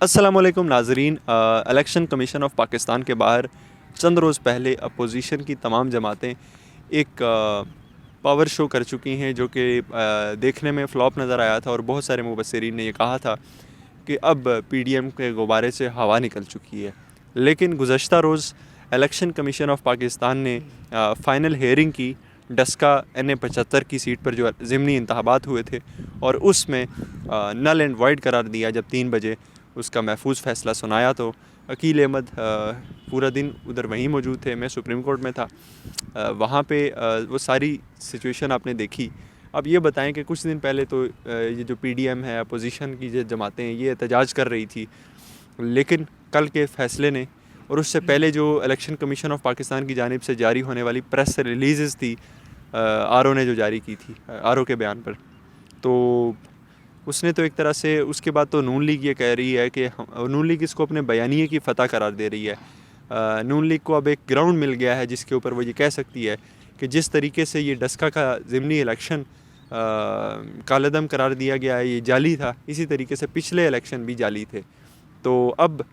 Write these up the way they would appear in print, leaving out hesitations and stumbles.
अस्सलामुअलैकुम नाज़रीन। Election commission of Pakistan के बाहर चंद रोज़ पहले अपोजिशन की तमाम जमातें एक पावर शो कर चुकी हैं जो कि देखने में फ़्लॉप नज़र आया था और बहुत सारे मुबस्सिरीन ने ये कहा था कि अब पीडीएम के गुब्बारे से हवा निकल चुकी है। लेकिन गुज़श्ता रोज़ इलेक्शन कमीशन ऑफ पाकिस्तान ने फ़ाइनल हेयरिंग की डस्का NA-75 की सीट पर जो ज़िमनी इंतखाबात हुए थे और उसमें नल एंड वाइड करार दिया। जब 3 बजे उसका महफूज फ़ैसला सुनाया तो अकील अहमद पूरा दिन उधर वहीं मौजूद थे, मैं सुप्रीम कोर्ट में था। वहाँ पे वो सारी सिचुएशन आपने देखी। अब ये बताएं कि कुछ दिन पहले तो ये जो पीडीएम है, अपोजिशन की जो जमातें हैं, ये एहतजाज कर रही थी, लेकिन कल के फ़ैसले ने और उससे पहले जो इलेक्शन कमीशन ऑफ पाकिस्तान की जानिब से जारी होने वाली प्रेस रिलीज़ थी, आरओ ने जो जारी की थी, आरओ के बयान पर, तो उसने तो एक तरह से उसके बाद तो नून लीग ये कह रही है कि नून लीग इसको अपने बयानिए की फ़तह करार दे रही है। नून लीग को अब एक ग्राउंड मिल गया है जिसके ऊपर वो ये कह सकती है कि जिस तरीके से ये डस्का का ज़िमनी इलेक्शन कालेदम करार दिया गया है, ये जाली था, इसी तरीके से पिछले इलेक्शन भी जाली थे। तो अब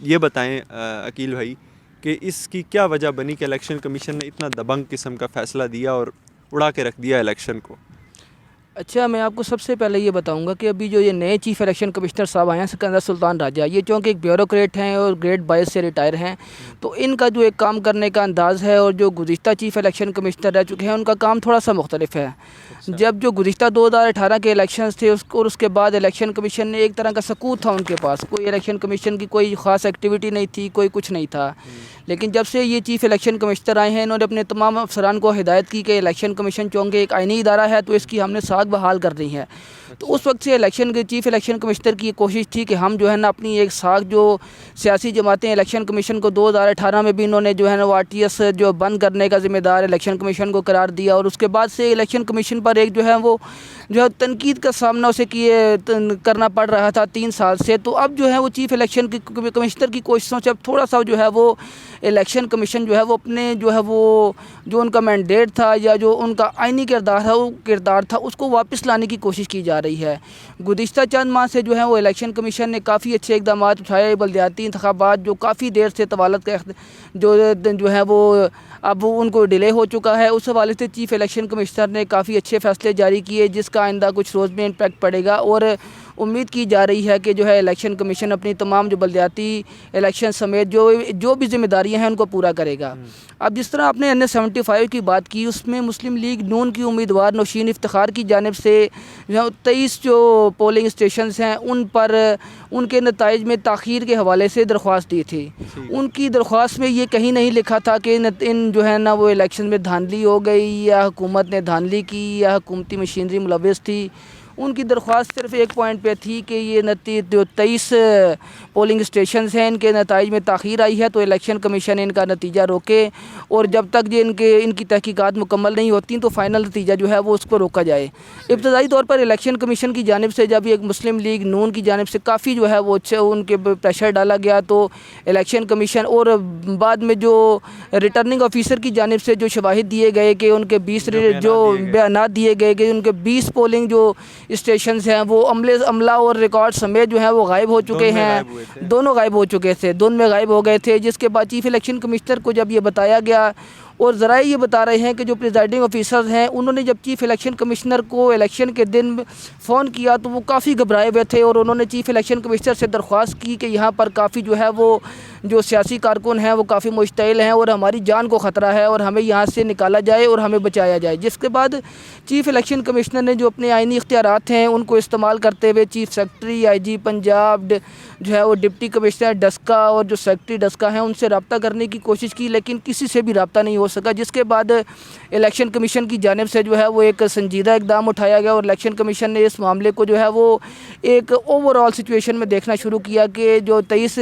ये बताएं अकील भाई कि इसकी क्या वजह बनी कि इलेक्शन कमीशन ने इतना दबंग किस्म का फ़ैसला दिया और उड़ा के रख दिया इलेक्शन को। अच्छा, मैं आपको सबसे पहले ये बताऊंगा कि अभी जो ये नए चीफ़ इलेक्शन कमिश्नर साहब आए हैं सिकंदर सुल्तान राजा, ये चूँकि एक ब्यूरोक्रेट हैं और ग्रेड 22 से रिटायर हैं, तो इनका जो एक काम करने का अंदाज़ है और जो गुज़िश्ता चीफ़ इलेक्शन कमिश्नर रह चुके हैं उनका काम थोड़ा सा मुख्तलिफ है। जब जो गुज़िश्ता 2018 के इलेक्शन थे और उसके बाद इलेक्शन कमीशन ने एक तरह का सकूत था, उनके पास कोई इलेक्शन कमीशन की कोई ख़ास एक्टिविटी नहीं थी, कोई कुछ नहीं था। लेकिन जब से ये चीफ़ इलेक्शन कमिश्नर आए हैं, इन्होंने अपने तमाम अफसरान को हिदायत की कि इलेक्शन कमीशन चूँकि एक आइनी इदारा है तो इसकी हमने साख बहाल करनी है। तो उस वक्त से इलेक्शन के चीफ़ इलेक्शन कमिश्नर की कोशिश थी कि हम जो है ना अपनी एक साख जो सियासी जमातें इलेक्शन कमीशन को 2018 में भी इन्होंने जो है ना RTS जो बंद करने का ज़िम्मेदार इलेक्शन कमीशन को करार दिया और उसके बाद से इलेक्शन कमीशन पर एक जो है वो जो तनकीद का सामना उसे करना पड़ रहा था 3 साल से। तो अब जो है वो चीफ़ इलेक्शन कमिश्नर की कोशिशों से अब थोड़ा सा जो है वो इलेक्शन कमीशन जो है वो अपने जो है वो जो उनका मैंडेट था या जो उनका आइनी किरदार था उसको वापस लाने की कोशिश की जा रही है। गुज़िश्ता चंद माह से जो है वो इलेक्शन कमीशन ने काफ़ी अच्छे इक़दाम उठाए। बल्दियाती इंतखाबात जो काफ़ी देर से तवालत का जो है वो अब उनको डिले हो चुका है, उस हवाले से चीफ़ इलेक्शन कमिश्नर ने काफ़ी अच्छे फ़ैसले जारी किए जिसका आइंदा कुछ रोज़ में इम्पैक्ट पड़ेगा। और उम्मीद की जा रही है कि जो है इलेक्शन कमीशन अपनी तमाम जो बल्दियाती इलेक्शन समेत जो भी जिम्मेदारियां हैं उनको पूरा करेगा। अब जिस तरह आपने NA-75 की बात की, उसमें मुस्लिम लीग नून की उम्मीदवार नौशीन इफ्तिखार की जानिब से 23 जो पोलिंग स्टेशंस हैं उन पर उनके नताइज में ताख़ीर के हवाले से दरख्वास्त दी थी। उनकी दरख्वास्त में ये कहीं नहीं लिखा था कि इन जो है ना वो इलेक्शन में धांधली हो गई या हुकूमत ने धांधली की या हुकूमती मशीनरी मुलव्वस थी। उनकी दरख्वास्त सिर्फ एक पॉइंट पे थी कि ये जो 23 पोलिंग स्टेशंस हैं इनके नताइज में ताख़ीर आई है तो इलेक्शन कमीशन इनका नतीजा रोके और जब तक ये इनकी तहकीकात मुकम्मल नहीं होती तो फ़ाइनल नतीजा जो है वो उसको रोका जाए। इब्तदाई तौर पर इलेक्शन कमीशन की जानिब से जब एक मुस्लिम लीग नून की जानिब से काफ़ी जो है वो उनके प्रेशर डाला गया तो इलेक्शन कमीशन और बाद में जो रिटर्निंग ऑफिसर की जानिब से जो शवाहिद दिए गए कि उनके 20 जो बयानात दिए गए कि उनके 20 पोलिंग जो स्टेशंस हैं वो अमला और रिकॉर्ड समेत जो है वो गायब हो चुके हैं। दोनों गायब हो चुके थे, दोनों में गायब हो गए थे। जिसके बाद चीफ़ इलेक्शन कमिश्नर को जब ये बताया गया और ज़रा ये बता रहे हैं कि जो प्रिजाइडिंग ऑफिसर्स हैं उन्होंने जब चीफ़ इलेक्शन कमिश्नर को इलेक्शन के दिन फ़ोन किया तो वो काफ़ी घबराए हुए थे और उन्होंने चीफ़ इलेक्शन कमिश्नर से दरख्वास्त की कि यहाँ पर काफ़ी जो है वो जो सियासी कारकुन हैं वो काफ़ी मुश्तइल हैं और हमारी जान को ख़तरा है और हमें यहाँ से निकाला जाए और हमें बचाया जाए। जिसके बाद चीफ़ इलेक्शन कमिश्नर ने जो अपने आइनी इख्तियारात हैं उनको इस्तेमाल करते हुए चीफ़ सेक्रेटरी IG पंजाब जो है वो डिप्टी कमिश्नर डस्का और जो सेक्रेटरी डस्का हैं उनसे रब्ता करने की कोशिश की, लेकिन किसी से भी रब्ता नहीं हो सका। जिसके बाद इलेक्शन कमीशन की जानिब से जो है वो एक संजीदा इक़दाम उठाया गया और इलेक्शन कमीशन ने इस मामले को जो है वो एक ओवरऑल सिचुएशन में देखना शुरू किया कि जो 23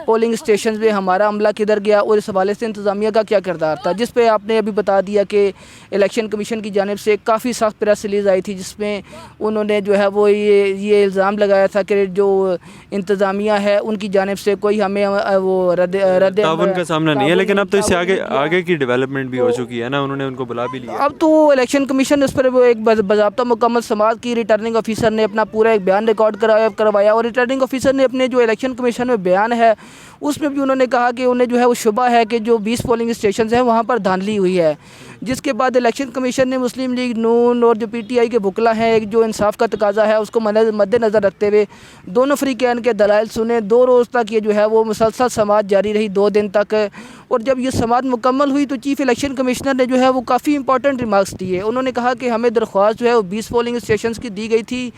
पोलिंग स्टेशन स्टेशन पे हमारा अमला किधर गया और इस हवाले से इंतज़ामिया का क्या किरदार था, जिस पे आपने अभी बता दिया कि इलेक्शन कमीशन की जानिब से काफ़ी सख्त प्रेस रिलीज़ आई थी जिसमें उन्होंने जो है वो ये इल्ज़ाम लगाया था कि जो इंतज़ामिया है उनकी जानिब से कोई हमें वो रद्द ताउन का सामना नहीं है, लेकिन अब तो इससे आगे की डेवलपमेंट भी हो चुकी है ना, उन्होंने उनको बुला भी लिया। अब तो इलेक्शन कमीशन उस पर वो एक बाज़ाब्ता मुकम्मल समाअत की। रिटर्निंग ऑफिसर ने अपना पूरा एक बयान रिकॉर्ड करवाया और रिटर्निंग ऑफिसर ने अपने जो इलेक्शन कमीशन में बयान है उसमें भी उन्होंने कहा कि उन्हें जो है वो शुबा है कि जो 20 पोलिंग स्टेशन हैं वहाँ पर धांधली हुई है। जिसके बाद इलेक्शन कमीशन ने मुस्लिम लीग नून और जो पीटीआई के बुकला हैं, एक जो इंसाफ का तकाजा है उसको मद्देनज़र रखते हुए दोनों फ़रीक़ैन के दलाइल सुने। 2 रोज़ तक ये जो है वो मुसलसल समाअत जारी रही, 2 दिन तक। और जब ये समाअत मुकम्मल हुई तो चीफ़ इलेक्शन कमिश्नर ने जो है वो काफ़ी इंपॉर्टेंट रिमार्क्स दिए। उन्होंने कहा कि हमें दरख्वास्त जो है वो 20 पोलिंग स्टेशन की दी गई थी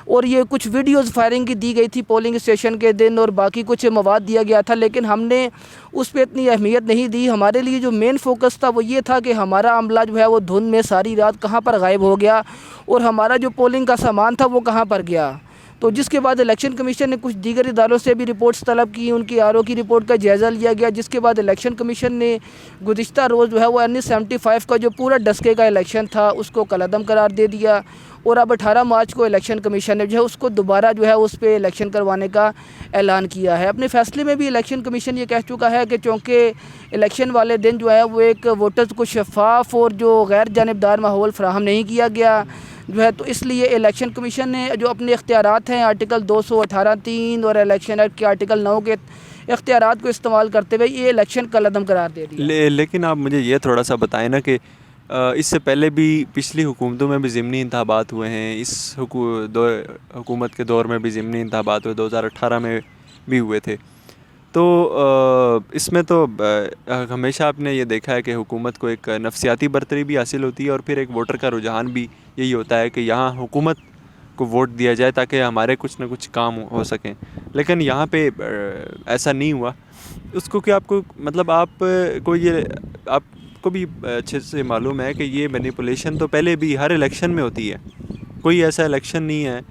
और ये कुछ वीडियोज़ फायरिंग की दी गई थी पोलिंग स्टेशन के दिन और बाकी कुछ मवाद दिया गया था, लेकिन हमने उस पर इतनी अहमियत नहीं दी। हमारे लिए जो मेन फोकस था वो ये था कि हमारा अमला जो है वो धुंध में सारी रात कहाँ पर गायब हो गया और हमारा जो पोलिंग का सामान था वो कहाँ पर गया। तो जिसके बाद इलेक्शन कमीशन ने कुछ दीगर इदारों से भी रिपोर्ट्स तलब की, उनकी आरओ की रिपोर्ट का जायज़ा लिया गया। जिसके बाद इलेक्शन कमीशन ने गुज़िश्ता रोज़ जो है वो 1975 का जो पूरा डस्के का इलेक्शन था उसको कलअदम करार दे दिया और अब 18 मार्च को इलेक्शन कमीशन ने जो है उसको दोबारा जो है उस पर इलेक्शन करवाने का ऐलान किया है। अपने फ़ैसले में भी इलेक्शन कमीशन ये कह चुका है कि चूँकि इलेक्शन वाले दिन जो है वो एक वोटर्स को शफाफ और जो गैर जानिबदार माहौल फ़राहम नहीं किया गया जो है, तो इसलिए इलेक्शन कमीशन ने जो अपने इख्तियारात हैं आर्टिकल 218(3) और इलेक्शन एक्ट के आर्टिकल 9 के इख्तियारात को इस्तेमाल करते हुए ये इलेक्शन कलअदम करार दे दिया। लेकिन आप मुझे ये थोड़ा सा बताएं ना कि इससे पहले भी पिछली हुकूमतों में भी ज़िमनी इंतखाबात हुए हैं, इस हुकूमत के दौर में भी ज़िमनी इंतखाबात हुए, 2018 में भी हुए थे। तो इसमें तो हमेशा आपने ये देखा है कि हुकूमत को एक नफसियाती बरतरी भी हासिल होती है और फिर एक वोटर का रुझान भी यही होता है कि यहाँ हुकूमत को वोट दिया जाए ताकि हमारे कुछ ना कुछ काम हो सकें। लेकिन यहाँ पे ऐसा नहीं हुआ। उसको क्या आपको मतलब आपको भी अच्छे से मालूम है कि ये मैनिपुलेशन तो पहले भी हर इलेक्शन में होती है, कोई ऐसा इलेक्शन नहीं है।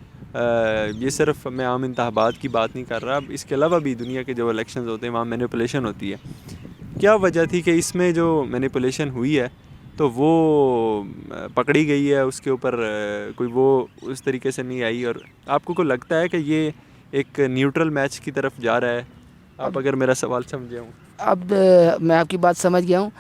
ये सिर्फ मैं आम इंतखाबात की बात नहीं कर रहा, अब इसके अलावा भी दुनिया के जो इलेक्शंस होते हैं वहाँ मैनिपुलेशन होती है। क्या वजह थी कि इसमें जो मैनिपुलेशन हुई है तो वो पकड़ी गई है, उसके ऊपर कोई वो उस तरीके से नहीं आई, और आपको को लगता है कि ये एक न्यूट्रल मैच की तरफ जा रहा है? आप अगर मेरा सवाल समझे हूँ। अब मैं आपकी बात समझ गया हूँ।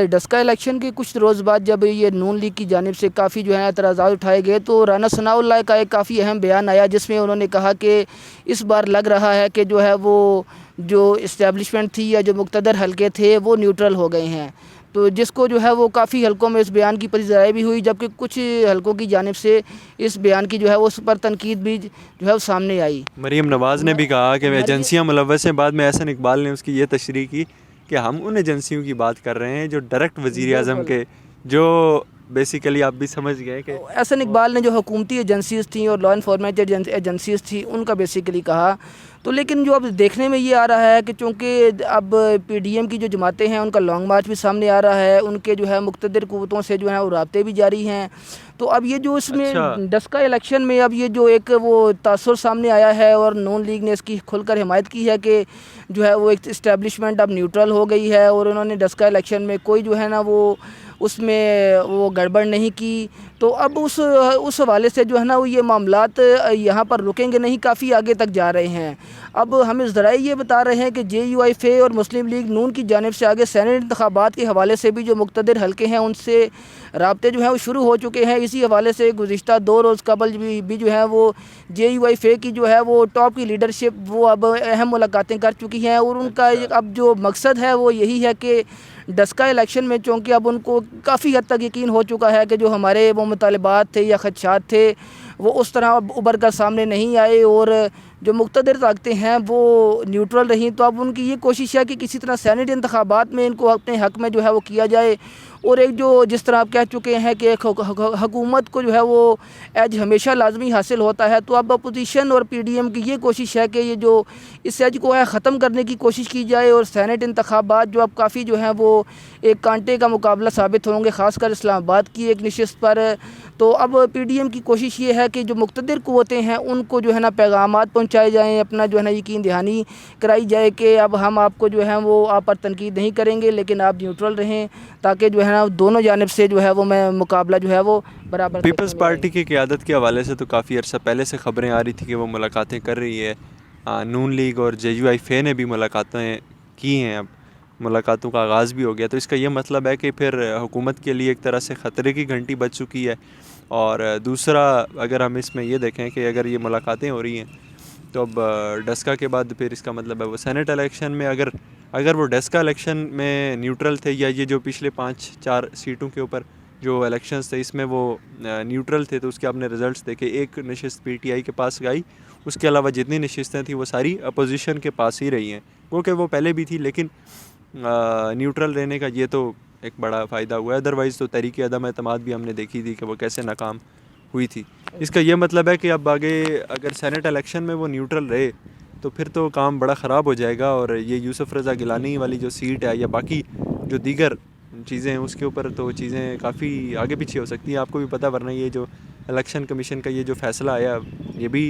डस्का इलेक्शन के कुछ रोज़ बाद जब ये नून लीग की जानिब से काफ़ी जो है एतराज़ात उठाए गए तो राना सनाउल्लाह का एक काफ़ी अहम बयान आया जिसमें उन्होंने कहा कि इस बार लग रहा है कि जो है वो जो इस्टेब्लिशमेंट थी या जो मुक़्तदर हलके थे वो न्यूट्रल हो गए हैं। तो जिसको जो है वो काफ़ी हलकों में इस बयान की पज़ीराई भी हुई, जबकि कुछ हलकों की जानिब से इस बयान की जो है वो उस पर तनकीद भी जो है वो सामने आई। मरीम नवाज़ ने भी कहा कि एजेंसियाँ मुलव्वस हैं। बाद में एहसन इकबाल ने उसकी ये तशरीह की कि हम उन एजेंसियों की बात कर रहे हैं जो डायरेक्ट वज़ीर आज़म के, जो बेसिकली आप भी समझ गए कि एहसन इकबाल ने जो हुकूमती एजेंसीज़ थी और लॉ इन्फॉर्मेंट एजेंसीज़ थी उनका बेसिकली कहा। तो लेकिन जो अब देखने में ये आ रहा है कि चूँकि अब पीडीएम की जो जमातें हैं उनका लॉन्ग मार्च भी सामने आ रहा है, उनके जो है मुक़्तदर क़ुव्वतों से जो है वो राब्ते भी जारी हैं। तो अब ये जो इसमें डस्का इलेक्शन में अब ये जो एक वो तासुर सामने आया है और नून लीग ने इसकी खुलकर हिमायत की है कि जो है वो एक इस्टेब्लिशमेंट अब न्यूट्रल हो गई है और उन्होंने डस्का इलेक्शन में कोई जो है ना वो उसमें वो गड़बड़ नहीं की। तो अब उस हवाले से जो है ना वो ये मामलात यहाँ पर रुकेंगे नहीं, काफ़ी आगे तक जा रहे हैं। अब हमें ज़राए ये बता रहे हैं कि JUIF और मुस्लिम लीग नून की जानिब से आगे सेनेट इंतखाबात के हवाले से भी जो मुक़्तदर हलके हैं उनसे राब्ते जो हैं वो शुरू हो चुके हैं। इसी हवाले से गुज़िश्ता 2 रोज़ कबल भी जो है वो JUIF की जो है वो टॉप की लीडरशिप वो अब अहम मुलाकातें कर चुकी हैं और उनका अब जो मकसद है वो यही है कि डस्का इलेक्शन में चूँकि अब उनको काफ़ी हद तक यकीन हो चुका है कि जो हमारे वो मुतालबात थे या खदशात थे वो उस तरह उभर कर सामने नहीं आए और जो मुक़्तदर ताकतें हैं वो न्यूट्रल रहीं। तो अब उनकी ये कोशिश है कि किसी तरह सेनेट इंतखाबात में इनको अपने हक़ में जो है वो किया जाए और एक जो जिस तरह आप कह चुके हैं कि एक हुकूमत को जो है वो एज हमेशा लाजमी हासिल होता है, तो अब अपोजिशन और पीडीएम की ये कोशिश है कि ये जो इस एज को है ख़त्म करने की कोशिश की जाए और सेनेट इंतखाबात जो अब काफ़ी जो हैं वो एक कांटे का मुकाबला साबित होंगे, ख़ासकर इस्लामाबाद की एक नशिस्त पर। तो अब पीडीएम की कोशिश ये है कि जो मुक़्तदिर क़ुव्वतें हैं उनको जो है ना पैगामात पहुँचाए जाएँ, अपना जो है ना यकीन दहानी कराई जाए कि अब हम आपको जो है वो आप पर तनकीद नहीं करेंगे, लेकिन आप न्यूट्रल रहें, ताकि जो है ना दोनों जानिब से जो है वो मुकाबला जो है वो बराबर। पीपल्स पार्टी की क़यादत के हवाले से तो काफ़ी अर्सा पहले से ख़बरें आ रही थी कि वो मुलाकातें कर रही है। नून लीग और JUIF ने भी मुलाकातें की हैं, अब मुलाकातों का आगाज़ भी हो गया। तो इसका ये मतलब है कि फिर हुकूमत के लिए एक तरह से ख़तरे की घंटी बज चुकी है। और दूसरा, अगर हम इसमें ये देखें कि अगर ये मुलाकातें हो रही हैं तो अब डस्का के बाद फिर इसका मतलब है वो सेनेट इलेक्शन में अगर वो डस्का इलेक्शन में न्यूट्रल थे, या ये जो पिछले 5-4 सीटों के ऊपर जो इलेक्शंस थे इसमें वो न्यूट्रल थे, तो उसके आपने रिज़ल्ट्स देखे। एक नशिस्त PTI के पास गई, उसके अलावा जितनी नशिस्तें थी वो सारी अपोजिशन के पास ही रही हैं, क्योंकि वो पहले भी थी। लेकिन न्यूट्रल रहने का ये तो एक बड़ा फ़ायदा हुआ है। अदरवाइज़ तो तहरीक अदम एतमाद भी हमने देखी थी कि वो कैसे नाकाम हुई थी। इसका ये मतलब है कि अब आगे अगर सेनेट इलेक्शन में वो न्यूट्रल रहे तो फिर तो काम बड़ा ख़राब हो जाएगा, और ये यूसुफ रज़ा गिलानी वाली जो सीट है या बाकी जो दीगर चीज़ें हैं उसके ऊपर तो चीज़ें काफ़ी आगे पीछे हो सकती हैं। आपको भी पता, वरना ये जो इलेक्शन कमीशन का ये जो फ़ैसला आया ये भी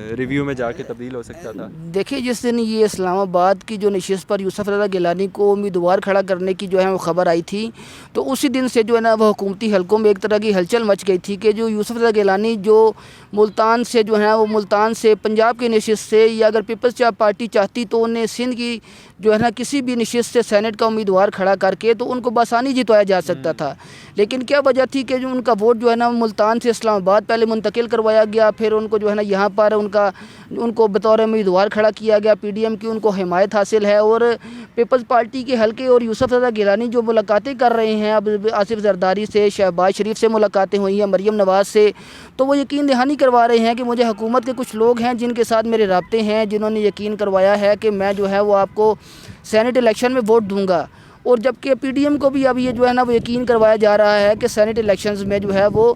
रिव्यू में जाके तब्दील हो सकता था। देखिए, जिस दिन ये इस्लामाबाद की जो नशिस्त पर यूसुफ रज़ा गिलानी को उम्मीदवार खड़ा करने की जो है वो ख़बर आई थी, तो उसी दिन से जो है ना वो हुकूमती हलकों में एक तरह की हलचल मच गई थी कि जो यूसुफ रज़ा गिलानी जो मुल्तान से जो है वो मुल्तान से पंजाब की नशिस्त से, या अगर पीपल्स पार्टी चाहती तो उन्हें सिंध की जो है ना किसी भी नशिस्त से सेनेट का उम्मीदवार खड़ा करके तो उनको बसानी जितवाया जा सकता था। लेकिन क्या वजह थी कि जो उनका वोट जो है ना मुल्तान से इस्लामाबाद पहले मुंतकिल करवाया गया, फिर उनको जो है ना यहाँ पर उनको बतौर उम्मीदवार खड़ा किया गया। पीडीएम की उनको हिमायत हासिल है, और पीपल्स पार्टी के हल्के और यूसुफ रज़ा गिलानी जो मुलाकातें कर रहे हैं, अब आसिफ जरदारी से, शहबाज शरीफ से मुलाकातें हुई हैं, मरीम नवाज़ से, तो वो यकीन दहानी करवा रहे हैं कि मुझे हुकूमत के कुछ लोग हैं जिनके साथ मेरे राब्ते हैं, जिन्होंने यकीन करवाया है कि मैं जो है वो आपको सेनेट इलेक्शन में वोट दूंगा। और जबकि पीडीएम को भी अब ये जो है ना वो यकीन करवाया जा रहा है कि सेनेट इलेक्शंस में जो है वो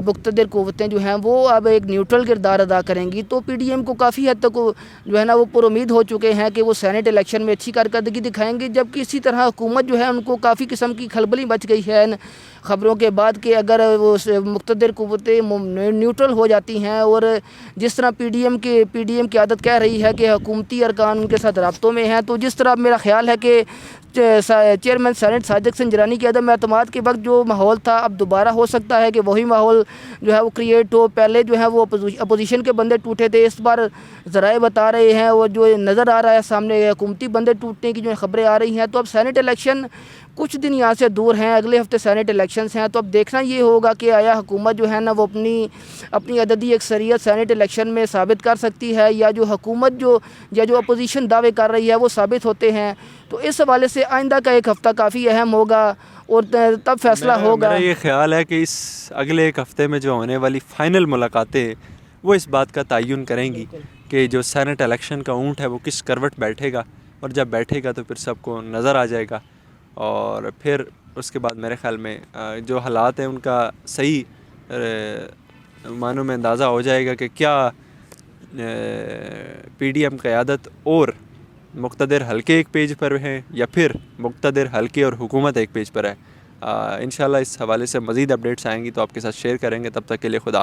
मुक़्तदिर क़ुव्वतें जो हैं वो अब एक न्यूट्रल किरदार अदा करेंगी। तो पीडीएम को काफ़ी हद तक जो है ना वो पुरुमीद हो चुके हैं कि वो सेनेट इलेक्शन में अच्छी कारकर्दगी दिखाएंगे। जबकि इसी तरह हुकूमत जो है उनको काफ़ी किस्म की खलबली मच गई है इन ख़बरों के बाद कि अगर वो मुक़्तदिर क़ुव्वतें न्यूट्रल हो जाती हैं, और जिस तरह पीडीएम की आदत कह रही है कि हुकूमती अरकान उनके साथ राब्तों में हैं, तो जिस तरह मेरा ख़्याल है कि चेयरमैन सेनेट सादिक हसन गिलानी की अदम एतमाद के वक्त जो माहौल था अब दोबारा हो सकता है कि वही माहौल जो है वो क्रिएट हो। पहले जो है वो अपोजिशन के बंदे टूटे थे, इस बार ज़राए बता रहे हैं और जो नज़र आ रहा है सामने हुकूमती बंदे टूटने की जो खबरें आ रही हैं। तो अब सेनेट इलेक्शन कुछ दिन यहाँ से दूर हैं, अगले हफ्ते सेनेट इलेक्शंस हैं, तो अब देखना ये होगा कि आया हुकूमत जो है ना वो अपनी अददी अक्सरियत सेनेट इलेक्शन में साबित कर सकती है, या जो हुकूमत या जो अपोजिशन दावे कर रही है वो साबित होते हैं। तो इस हवाले से आइंदा का एक हफ़्ता काफ़ी अहम होगा और तब फैसला होगा। मेरा ये ख्याल है कि इस अगले एक हफ़्ते में जो होने वाली फ़ाइनल मुलाकातें वो इस बात का तयन करेंगी कि जो सेनेट इलेक्शन का ऊँट है वो किस करवट बैठेगा, और जब बैठेगा तो फिर सबको नज़र आ जाएगा, और फिर उसके बाद मेरे ख़्याल में जो हालात हैं उनका सही मानों में अंदाज़ा हो जाएगा कि क्या पीडीएम क़यादत और मुक़्तदिर हल्के एक पेज पर हैं या फिर मुक़्तदिर हल्के और हुकूमत एक पेज पर है। इंशाल्लाह इस हवाले से मज़ीद अपडेट्स आएंगी तो आपके साथ शेयर करेंगे। तब तक के लिए खुदा।